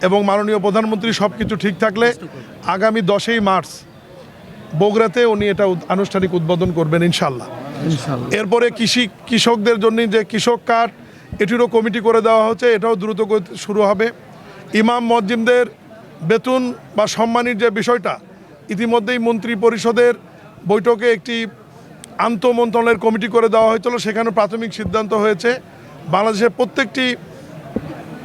এবং মাননীয় প্রধানমন্ত্রী সব কিছু ঠিক থাকলে আগামী 10ই মার্চ বগুড়াতে উনি এটা আনুষ্ঠানিক উদ্বোধন করবেন ইনশাল্লাহ। এরপরে কৃষকদের জন্য যে কৃষক কার্ড এটিরও কমিটি করে দেওয়া হচ্ছে, এটাও দ্রুত শুরু হবে। ইমাম মুয়াজ্জিনদের বেতন বা সম্মানের যে বিষয়টা ইতিমধ্যেই মন্ত্রী পরিষদের বৈঠকে একটি আন্তঃমন্ত্রণালয়ের কমিটি করে দেওয়া হয়েছিল, সেখানে প্রাথমিক সিদ্ধান্ত হয়েছে বাংলাদেশের প্রত্যেকটি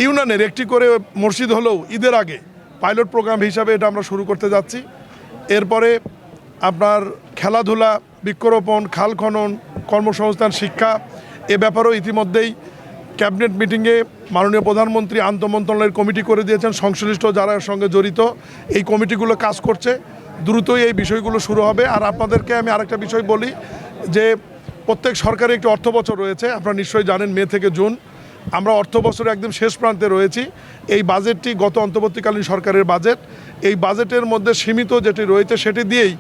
ইউনিয়নের একটি করে মসজিদ হলেও ঈদের আগে পাইলট প্রোগ্রাম হিসাবে এটা আমরা শুরু করতে যাচ্ছি। এরপরে আপনার খেলাধুলা, বৃক্ষরোপণ, খাল খনন, কর্মসংস্থান, শিক্ষা এ ব্যাপারেও ইতিমধ্যেই ক্যাবিনেট মিটিংয়ে মাননীয় প্রধানমন্ত্রী আন্তঃমন্ত্রণালয়ের কমিটি করে দিয়েছেন। সংশ্লিষ্ট যারা এর সঙ্গে জড়িত এই কমিটিগুলো কাজ করছে, দ্রুতই এই বিষয়গুলো শুরু হবে। আর আপনাদেরকে আমি আরেকটা বিষয় বলি যে প্রত্যেক সরকারি একটি অর্থ বছর রয়েছে, আপনারা নিশ্চয়ই জানেন মে থেকে জুন। আমরা অর্থ বছরে একদম শেষ প্রান্তে রয়েছি। এই বাজেটটি গত অন্তর্বর্তীকালীন সরকারের বাজেট। এই বাজেটের মধ্যে সীমিত যেটি রয়েছে সেটি দিয়েই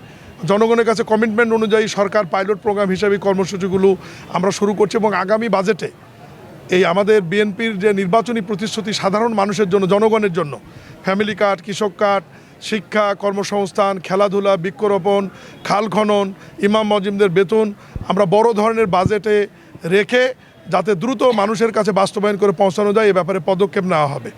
জনগণের কাছে কমিটমেন্ট অনুযায়ী সরকার পাইলট প্রোগ্রাম হিসেবে কর্মসূচিগুলো আমরা শুরু করছি এবং আগামী বাজেটে এই আমাদের বিএনপির যে নির্বাচনী প্রতিশ্রুতি সাধারণ মানুষের জন্য, জনগণের জন্য ফ্যামিলি কার্ড, কৃষক কার্ড, শিক্ষা, কর্মসংস্থান, খেলাধুলা, বৃক্ষরোপণ, খাল খনন, ইমাম মুয়াজ্জিনদের বেতন আমরা বড় ধরনের বাজেটে রেখে যাতে দ্রুত মানুষের কাছে বাস্তবায়ন করে পৌঁছানো যায় এ ব্যাপারে পদক্ষেপ নেওয়া হবে।